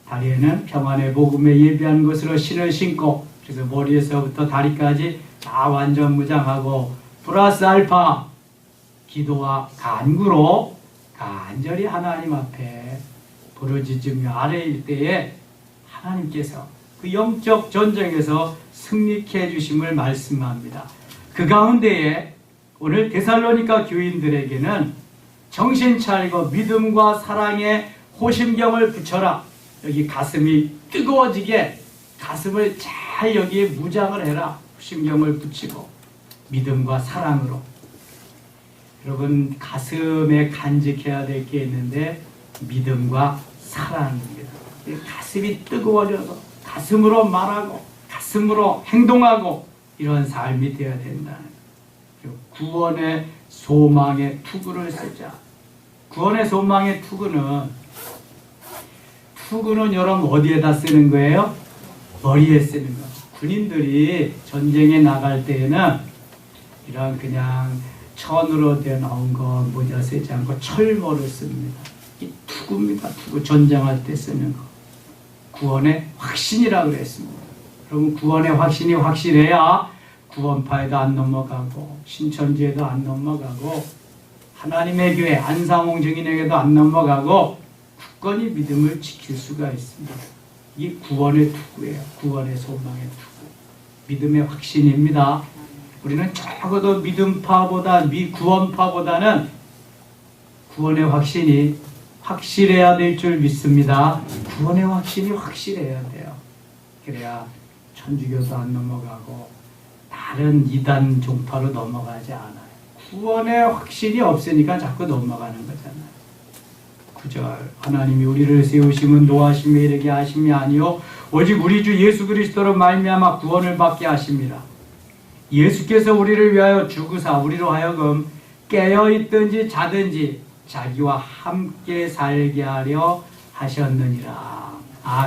다리에는 평안의 복음에 예비한 것으로 신을 신고, 그래서 머리에서부터 다리까지 다 완전 무장하고 플러스 알파 기도와 간구로 간절히 하나님 앞에 부르짖으며 아뢰일 때에 하나님께서 그 영적 전쟁에서 승리케 해주심을 말씀합니다. 그 가운데에 오늘 데살로니가 교인들에게는 정신 차리고 믿음과 사랑의 호심경을 붙여라. 여기 가슴이 뜨거워지게 가슴을 잘 여기에 무장을 해라. 호심경을 붙이고 믿음과 사랑으로. 여러분 가슴에 간직해야 될 게 있는데 믿음과 사랑입니다. 가슴이 뜨거워져서 가슴으로 말하고 가슴으로 행동하고 이런 삶이 되어야 된다는 거예요. 구원의 소망의 투구를 쓰자. 구원의 소망의 투구는 여러분 어디에다 쓰는 거예요? 머리에 쓰는 거예요. 군인들이 전쟁에 나갈 때에는 이런 그냥 천으로 된 엉거 모자 쓰지 않고 철모를 씁니다. 이 투구입니다. 투구. 전쟁할 때 쓰는 거. 구원의 확신이라고 그랬습니다. 여러분 구원의 확신이 확실해야 구원파에도 안 넘어가고 신천지에도 안 넘어가고 하나님의 교회 안상홍 증인에게도 안 넘어가고 굳건히 믿음을 지킬 수가 있습니다. 이게 구원의 투구예요. 구원의 소망의 투구. 믿음의 확신입니다. 우리는 적어도 믿음파보다 구원파보다는 구원의 확신이 확실해야 될 줄 믿습니다. 구원의 확신이 확실해야 돼요. 그래야 천주교도 안 넘어가고 다른 이단 종파로 넘어가지 않아요. 구원의 확신이 없으니까 자꾸 넘어가는 거잖아요. 9절 하나님이 우리를 세우심은 노하심에 이르게 하심이 아니요 오직 우리 주 예수 그리스도로 말미암아 구원을 받게 하심이라. 예수께서 우리를 위하여 죽으사 우리로 하여금 깨어있든지 자든지 자기와 함께 살게 하려 하셨느니라.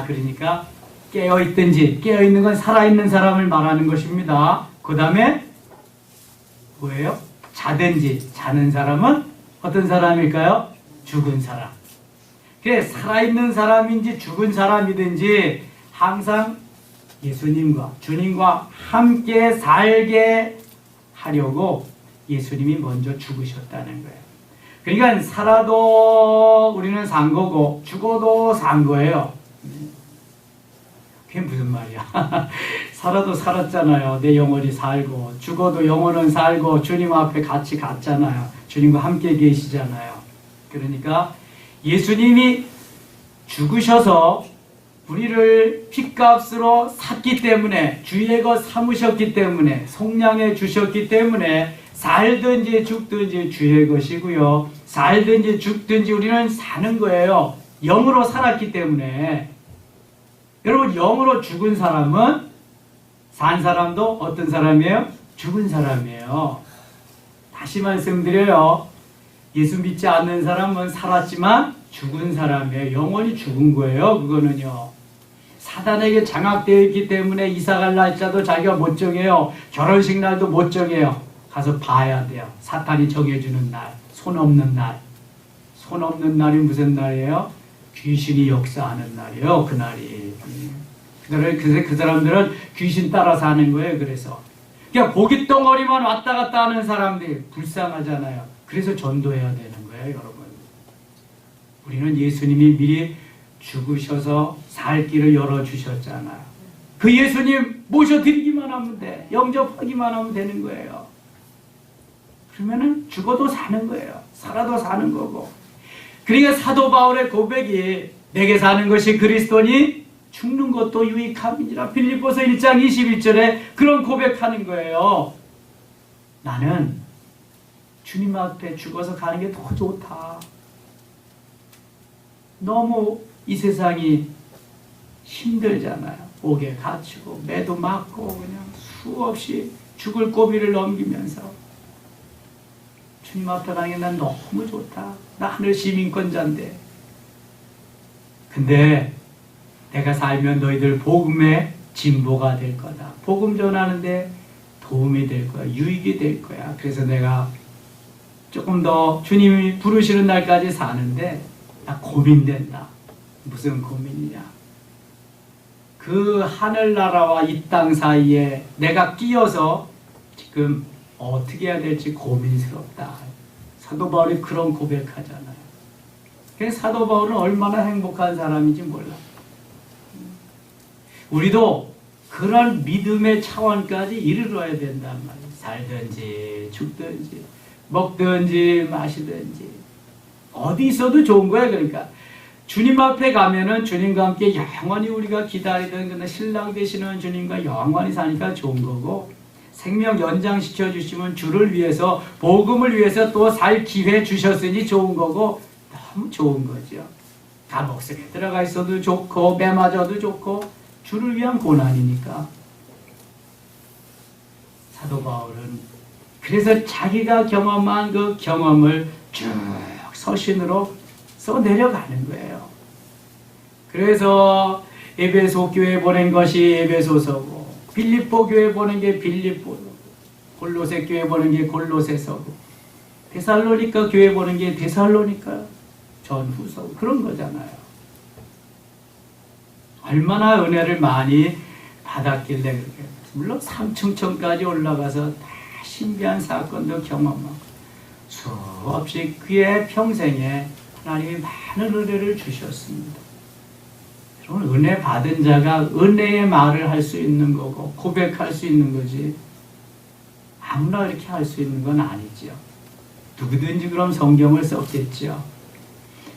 그러니까 깨어있든지, 깨어있는 건 살아있는 사람을 말하는 것입니다. 그 다음에 뭐예요? 자든지, 자는 사람은 어떤 사람일까요? 죽은 사람. 그래, 살아있는 사람인지 죽은 사람이든지 항상 예수님과 주님과 함께 살게 하려고 예수님이 먼저 죽으셨다는 거예요. 그러니까 살아도 우리는 산 거고 죽어도 산 거예요. 그게 무슨 말이야? 살아도 살았잖아요. 내 영혼이 살고 죽어도 영혼은 살고 주님 앞에 같이 갔잖아요. 주님과 함께 계시잖아요. 그러니까 예수님이 죽으셔서 우리를 핏값으로 샀기 때문에 주의 것 삼으셨기 때문에 속량해 주셨기 때문에 살든지 죽든지 주의 것이고요. 살든지 죽든지 우리는 사는 거예요. 영으로 살았기 때문에. 여러분, 영으로 죽은 사람은 산 사람도 어떤 사람이에요? 죽은 사람이에요. 다시 말씀드려요. 예수 믿지 않는 사람은 살았지만 죽은 사람이에요. 영원히 죽은 거예요. 그거는요. 사단에게 장악되어 있기 때문에 이사갈 날짜도 자기가 못 정해요. 결혼식 날도 못 정해요. 가서 봐야 돼요. 사탄이 정해주는 날, 손 없는 날. 손 없는 날이 무슨 날이에요? 귀신이 역사하는 날이에요. 그날이. 그래서 그 사람들은 귀신 따라 사는 거예요. 그래서 그냥 고깃 덩어리만 왔다 갔다 하는 사람들이 불쌍하잖아요. 그래서 전도해야 되는 거예요. 여러분, 우리는 예수님이 미리 죽으셔서 살 길을 열어주셨잖아요. 그 예수님 모셔드리기만 하면 돼. 영접하기만 하면 되는 거예요. 그러면은 죽어도 사는 거예요. 살아도 사는 거고. 그러니까 사도 바울의 고백이 내게 사는 것이 그리스도니 죽는 것도 유익함이니라. 빌립보서 1장 21절에 그런 고백하는 거예요. 나는 주님 앞에 죽어서 가는 게 더 좋다. 너무 이 세상이 힘들잖아요. 옥에 갇히고 매도 맞고 그냥 수없이 죽을 고비를 넘기면서 주님 앞에 가는 게 난 너무 좋다. 나 하늘 시민권자인데. 근데 내가 살면 너희들 복음의 진보가 될 거다. 복음 전하는데 도움이 될 거야. 유익이 될 거야. 그래서 내가 조금 더 주님이 부르시는 날까지 사는데 나 고민된다. 무슨 고민이냐? 그 하늘나라와 이 땅 사이에 내가 끼어서 지금 어떻게 해야 될지 고민스럽다. 사도 바울이 그런 고백하잖아요. 그래서 사도 바울은 얼마나 행복한 사람인지 몰라. 우리도 그런 믿음의 차원까지 이르러야 된단 말이에요. 살든지 죽든지 먹든지 마시든지 어디 있어도 좋은 거예요. 그러니까 주님 앞에 가면은 주님과 함께 영원히 우리가 기다리던 그날 신랑 되시는 주님과 영원히 사니까 좋은 거고, 생명 연장시켜 주시면 주를 위해서 복음을 위해서 또 살 기회 주셨으니 좋은 거고, 너무 좋은 거죠. 감옥속에 들어가 있어도 좋고 매 맞아도 좋고 주를 위한 고난이니까. 사도 바울은 그래서 자기가 경험한 그 경험을 쭉 서신으로 써 내려가는 거예요. 그래서 에베소 교회 보낸 것이 에베소서고, 빌립보 교회 보낸 게 빌립보고, 골로새 교회 보낸 게 골로새서고, 데살로니가 교회 보낸 게 데살로니가 전후서고, 그런 거잖아요. 얼마나 은혜를 많이 받았길래 그렇게. 물론 삼층천까지 올라가서 다 신비한 사건도 경험하고 수없이 그의 평생에 하나님이 많은 은혜를 주셨습니다. 여러분, 은혜 받은 자가 은혜의 말을 할 수 있는 거고 고백할 수 있는 거지 아무나 이렇게 할 수 있는 건 아니죠. 누구든지 그럼 성경을 썼겠죠.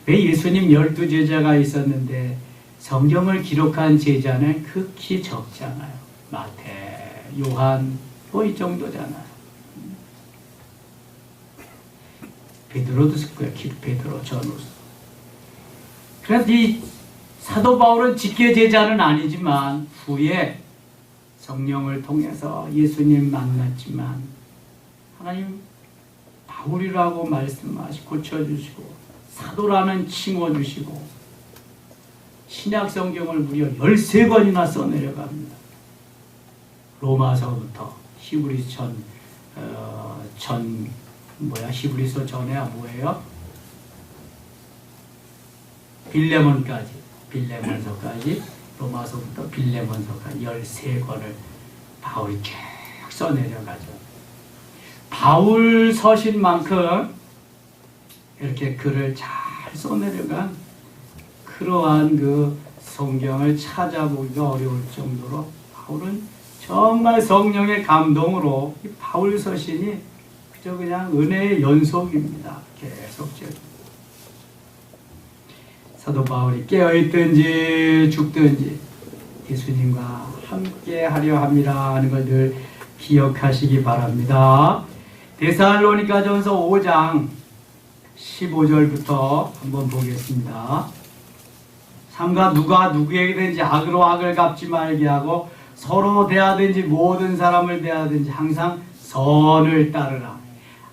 왜 예수님 12제자가 있었는데 성경을 기록한 제자는 극히 적잖아요. 마태, 요한 뭐 이 정도잖아요. 베드로도 쓸 거예요. 베드로, 전후서. 그래서 이 사도 바울은 직계 제자는 아니지만 후에 성령을 통해서 예수님 만났지만 하나님 바울이라고 말씀하시고 고쳐주시고 사도라는 칭호 주시고 신약 성경을 무려 13권이나 써내려갑니다. 로마서부터 히브리서 히브리서 전에야 뭐예요? 빌레몬서까지 로마서부터 빌레몬서까지 13권을 바울이 쭉 써내려가죠. 바울 서신만큼 이렇게 글을 잘 써내려간 그러한 그 성경을 찾아보기가 어려울 정도로 바울은 정말 성령의 감동으로 이 바울 서신이 그저 그냥 은혜의 연속입니다. 계속적으로. 사도 바울이 깨어있든지 죽든지 예수님과 함께 하려 함이라 하는 걸 늘 기억하시기 바랍니다. 데살로니가전서 5장 15절부터 한번 보겠습니다. 삼가 누가 누구에게든지 악으로 악을 갚지 말게 하고 서로 대하든지 모든 사람을 대하든지 항상 선을 따르라.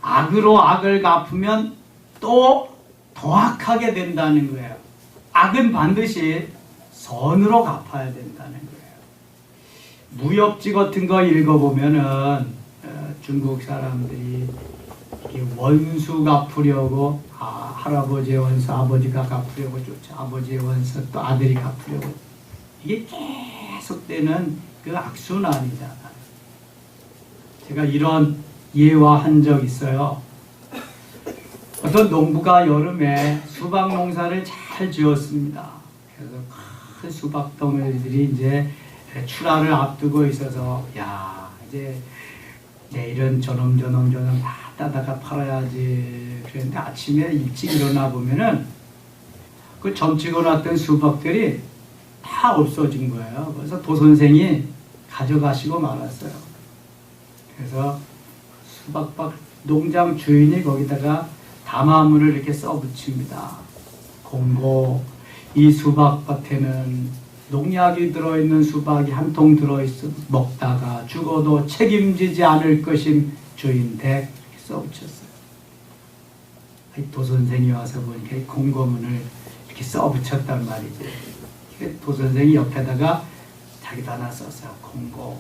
악으로 악을 갚으면 또 더 악하게 된다는 거예요. 악은 반드시 선으로 갚아야 된다는 거예요. 무협지 같은 거 읽어보면은 중국 사람들이 이렇게 원수 갚으려고 할아버지의 원수 아버지가 갚으려고 쫓아 아버지의 원수 또 아들이 갚으려고 이게 계속되는 그 악순환이잖아요. 제가 이런 예화한 적 있어요. 어떤 농부가 여름에 수박 농사를 잘 지었습니다. 그래서 큰 수박 덩어리들이 이제 출하를 앞두고 있어서 야 이제 내일은 저놈 다 따다가 팔아야지. 그랬는데 아침에 일찍 일어나 보면은 그 점찍어 놨던 수박들이 다 없어진 거예요. 그래서 도선생이 가져가시고 말았어요. 그래서 수박밭 농장 주인이 거기다가 담화문을 이렇게 써붙입니다. 공고, 이 수박밭에는 농약이 들어있는 수박이 한 통 들어있어 먹다가 죽어도 책임지지 않을 것임 주인 댁 이렇게 써붙였어요. 도선생이 와서 보니까 이 공고문을 이렇게 써붙였단 말이죠. 도선생이 옆에다가 자기도 하나 썼어요. 공고,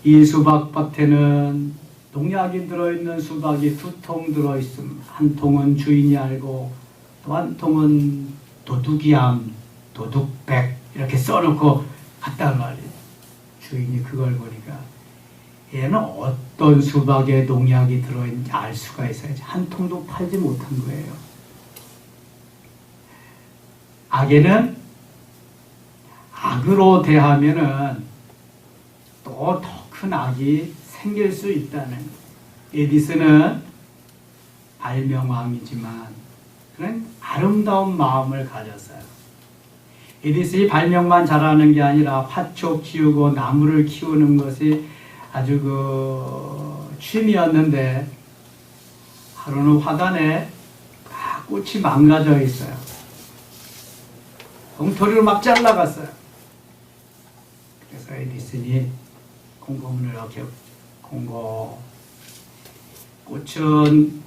이 수박밭에는 농약이 들어있는 수박이 2통 들어있음. 한 통은 주인이 알고 또 한 통은 도둑이암, 도둑백 이렇게 써놓고 갔단 말이에요. 주인이 그걸 보니까 얘는 어떤 수박에 농약이 들어있는지 알 수가 있어야지. 한 통도 팔지 못한 거예요. 악에는 악으로 대하면은 또 더 큰 악이 생길 수 있다는. 에디슨은 발명왕이지만 그런 아름다운 마음을 가졌어요. 에디슨이 발명만 잘하는 게 아니라 화초 키우고 나무를 키우는 것이 아주 취미였는데 하루는 화단에 꽃이 망가져 있어요. 엉터리로 막 잘라갔어요. 그래서 에디슨이 공고문을 이렇게 공고, 꽃은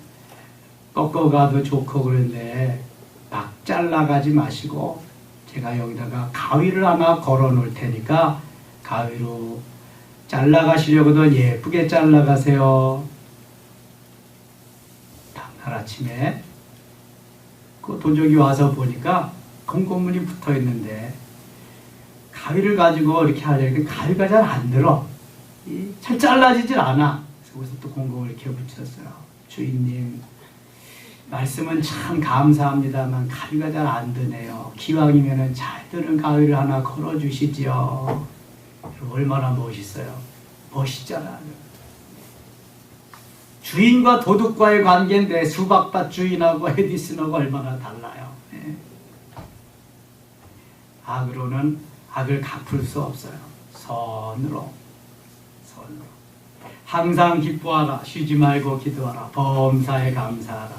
꺾어가도 좋고 그런데 막 잘라가지 마시고 제가 여기다가 가위를 하나 걸어 놓을 테니까 가위로 잘라가시려고도 예쁘게 잘라가세요. 다음날 아침에 그 도적이 와서 보니까 공고문이 붙어 있는데 가위를 가지고 이렇게 하려니까 가위가 잘 안 들어. 잘 잘라지질 않아. 그래서 또 공고를 이렇게 붙였어요. 주인님, 말씀은 참 감사합니다만 가위가 잘 안 드네요. 기왕이면은 잘 드는 가위를 하나 걸어주시지요. 얼마나 멋있어요. 멋있잖아요. 주인과 도둑과의 관계인데 수박밭 주인하고 에디슨하고 얼마나 달라요. 네. 악으로는 악을 갚을 수 없어요. 선으로. 항상 기뻐하라. 쉬지 말고 기도하라. 범사에 감사하라.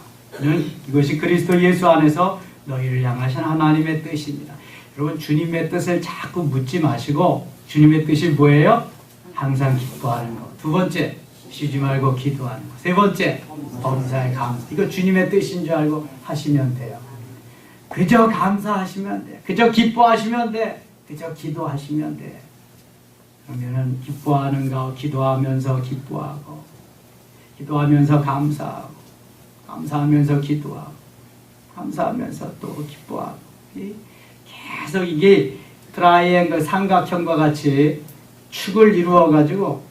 이것이 그리스도 예수 안에서 너희를 향하신 하나님의 뜻입니다. 여러분, 주님의 뜻을 자꾸 묻지 마시고 주님의 뜻이 뭐예요? 항상 기뻐하는 것. 두 번째, 쉬지 말고 기도하는 것. 세 번째, 범사에 감사. 이거 주님의 뜻인 줄 알고 하시면 돼요. 그저 감사하시면 돼. 그저 기뻐하시면 돼. 그저 기도하시면 돼. 그러면은 기뻐하는가, 기도하면서 기뻐하고, 기도하면서 감사하고, 감사하면서 기도하고, 감사하면서 또 기뻐하고, 계속 이게 트라이앵글 삼각형과 같이 축을 이루어 가지고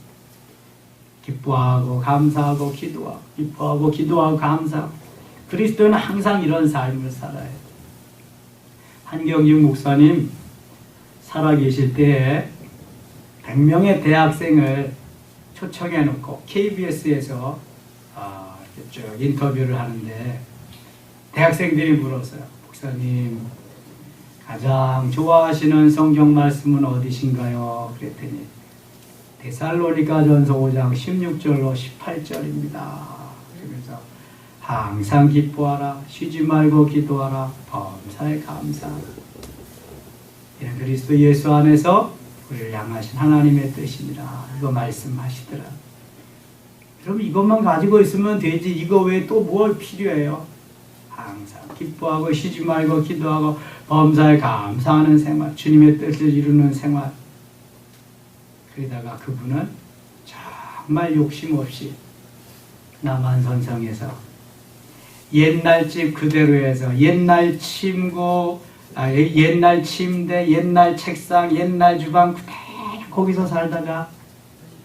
기뻐하고 감사하고 기도하고, 기뻐하고 기도하고 감사하고. 그리스도는 항상 이런 삶을 살아요. 한경직 목사님 살아계실 때에 100명의 대학생을 초청해 놓고 KBS에서 쭉 인터뷰를 하는데 대학생들이 물었어요. 목사님, 가장 좋아하시는 성경 말씀은 어디신가요? 그랬더니 데살로니가전서 5장 16절로 18절입니다. 그래서 항상 기뻐하라, 쉬지 말고 기도하라, 범사에 감사하라. 이는 그리스도 예수 안에서 우리를 향하신 하나님의 뜻입니다. 이거 말씀하시더라. 그럼 이것만 가지고 있으면 되지. 이거 외에 또 뭘 필요해요? 항상 기뻐하고 쉬지 말고 기도하고 범사에 감사하는 생활, 주님의 뜻을 이루는 생활. 그러다가 그분은 정말 욕심 없이 남한선성에서 옛날 집 그대로 해서 옛날 침구, 옛날 침대, 옛날 책상, 옛날 주방 그대로 거기서 살다가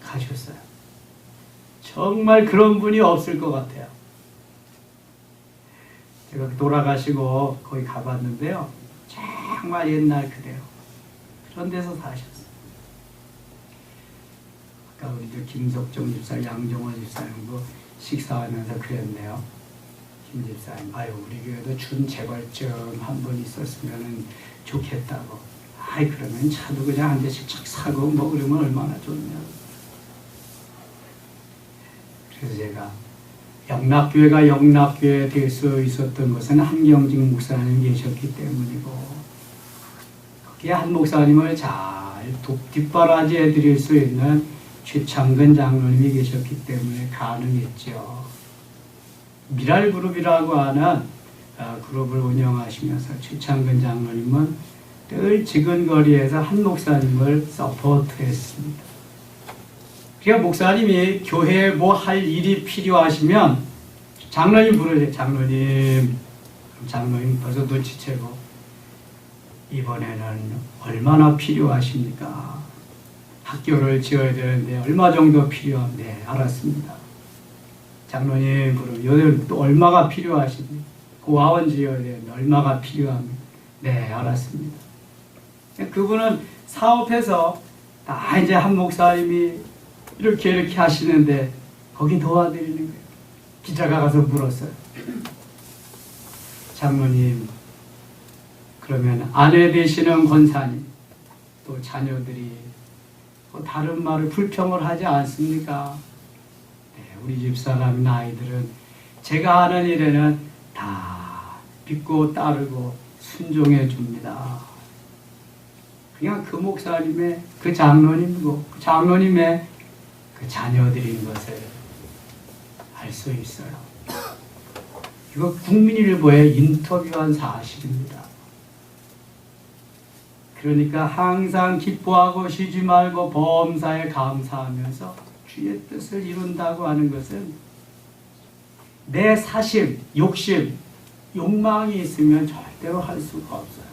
가셨어요. 정말 그런 분이 없을 것 같아요. 제가 돌아가시고 거기 가봤는데요. 정말 옛날 그대로 그런 데서 사셨어요. 아까 우리도 김석정 집사, 양정원 집사님도 식사하면서 그랬네요. 김 집사님, 아유 우리 교회도 준 재벌점 한 번 있었으면 좋겠다고. 아이 그러면 차도 그냥 한 대씩 착 사고 뭐 그러면 얼마나 좋냐. 그래서 제가 영락교회가 영락교회 될 수 있었던 것은 한경직 목사님 계셨기 때문이고, 거기에 한 목사님을 잘 뒷바라지해 드릴 수 있는 최창근 장로님이 계셨기 때문에 가능했죠. 미랄그룹이라고 하는 그룹을 운영하시면서 최창근 장로님은 늘 지근거리에서 한 목사님을 서포트했습니다. 그러니까 목사님이 교회에 뭐 할 일이 필요하시면 장로님 부르세요. 장로님. 그럼 장로님 벌써 눈치채고 이번에는 얼마나 필요하십니까? 학교를 지어야 되는데 얼마 정도 필요합니다. 네, 알았습니다. 장로님 그럼 요즘 또 얼마가 필요하십니까? 고아원 지어야 되는데 얼마가 필요합니까? 네, 알았습니다. 그분은 사업해서 다 이제 한 목사님이 이렇게 하시는데 거기 도와드리는 거예요. 기자가 가서 물었어요. 장로님, 그러면 아내 되시는 권사님, 또 자녀들이 또 다른 말을 불평을 하지 않습니까? 네, 우리 집사람이나 아이들은 제가 하는 일에는 다 믿고 따르고 순종해 줍니다. 그냥 그 목사님의, 그 장로님이고 그 장로님의 그 자녀들인 것을 알 수 있어요. 이거 국민일보에 인터뷰한 사실입니다. 그러니까 항상 기뻐하고 쉬지 말고 범사에 감사하면서 주의 뜻을 이룬다고 하는 것은 내 사심, 욕심, 욕망이 있으면 절대로 할 수가 없어요.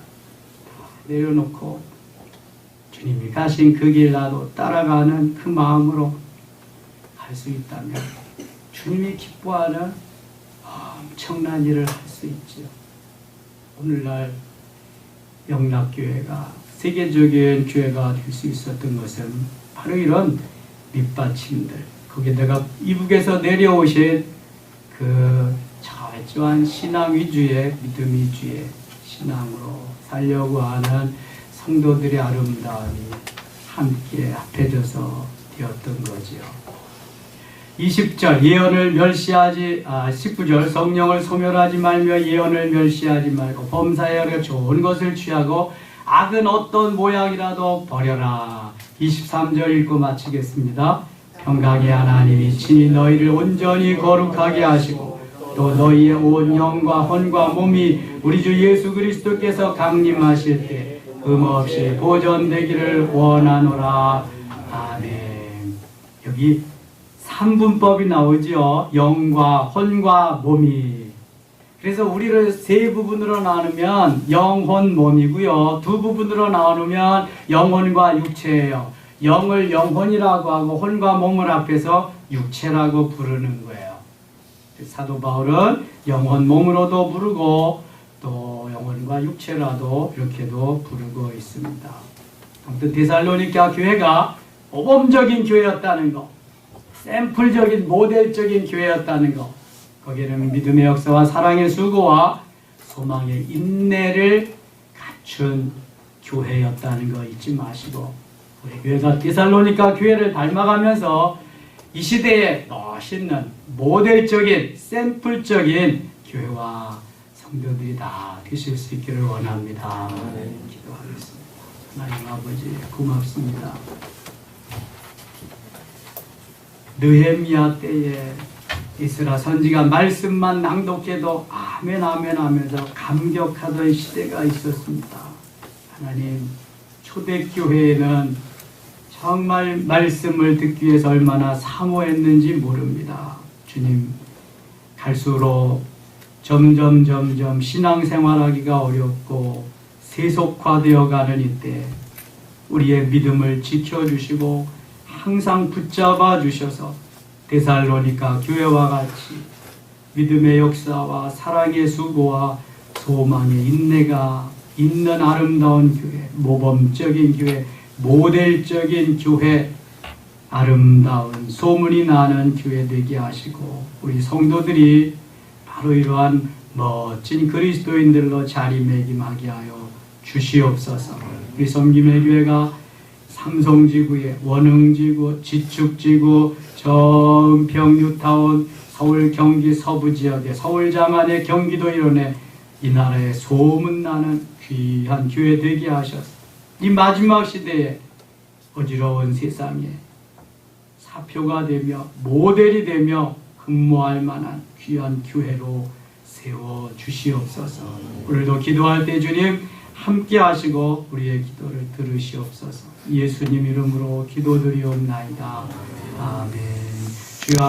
다 내려놓고 주님이 가신 그 길 나도 따라가는 그 마음으로 할 수 있다면 주님이 기뻐하는 엄청난 일을 할 수 있죠. 오늘날 영락교회가 세계적인 교회가 될 수 있었던 것은 바로 이런 밑받침들, 거기다가 이북에서 내려오신 그 철저한 신앙 위주의, 믿음 위주의 신앙으로 살려고 하는 성도들의 아름다움이 함께 합해져서 되었던 거지요. 20절 예언을 멸시하지 19절 성령을 소멸하지 말며 예언을 멸시하지 말고 범사에 여러 좋은 것을 취하고 악은 어떤 모양이라도 버려라. 23절 읽고 마치겠습니다. 평강의 하나님이 친히 너희를 온전히 거룩하게 하시고 또 너희의 온 영과 혼과 몸이 우리 주 예수 그리스도께서 강림하실 때 흠없이 보존되기를 원하노라. 아멘. 여기 3분법이 나오죠. 영과 혼과 몸이. 그래서 우리를 세 부분으로 나누면 영혼 몸이고요. 두 부분으로 나누면 영혼과 육체예요. 영을 영혼이라고 하고 혼과 몸을 합해서 육체라고 부르는 거예요. 사도 바울은 영혼 몸으로도 부르고 또 영혼과 육체라도 이렇게도 부르고 있습니다. 아무튼 데살로니가 교회가 모범적인 교회였다는 것, 샘플적인 모델적인 교회였다는 것, 거기에는 믿음의 역사와 사랑의 수고와 소망의 인내를 갖춘 교회였다는 거 잊지 마시고, 우리 교회가 데살로니가 교회를 닮아가면서 이 시대에 멋있는 모델적인 샘플적인 교회와 성도들이 다 되실 수 있기를 원합니다. 기도하겠습니다. 하나님 아버지 고맙습니다. 느헤미야 때에 이스라 선지가 말씀만 낭독해도 아멘 아멘 하면서 감격하던 시대가 있었습니다. 하나님, 초대교회에는 정말 말씀을 듣기 위해서 얼마나 사모했는지 모릅니다. 주님, 갈수록 점점 신앙생활하기가 어렵고 세속화되어 가는 이때 우리의 믿음을 지켜주시고 항상 붙잡아 주셔서 데살로니가 교회와 같이 믿음의 역사와 사랑의 수고와 소망의 인내가 있는 아름다운 교회, 모범적인 교회, 모델적인 교회, 아름다운 소문이 나는 교회 되게 하시고 우리 성도들이 바로 이러한 멋진 그리스도인들로 자리매김하게 하여 주시옵소서. 우리 섬김의 교회가 삼성지구에 원흥지구, 지축지구, 전평, 뉴타운, 서울 경기 서부 지역에 서울 장안의 경기도 일원에 이 나라에 소문나는 귀한 교회 되게 하셔서 이 마지막 시대에 어지러운 세상에 사표가 되며 모델이 되며 흠모할 만한 귀한 교회로 세워 주시옵소서. 오늘도 기도할 때 주님 함께 하시고 우리의 기도를 들으시옵소서. 예수님 이름으로 기도드리옵나이다. 아멘. 주여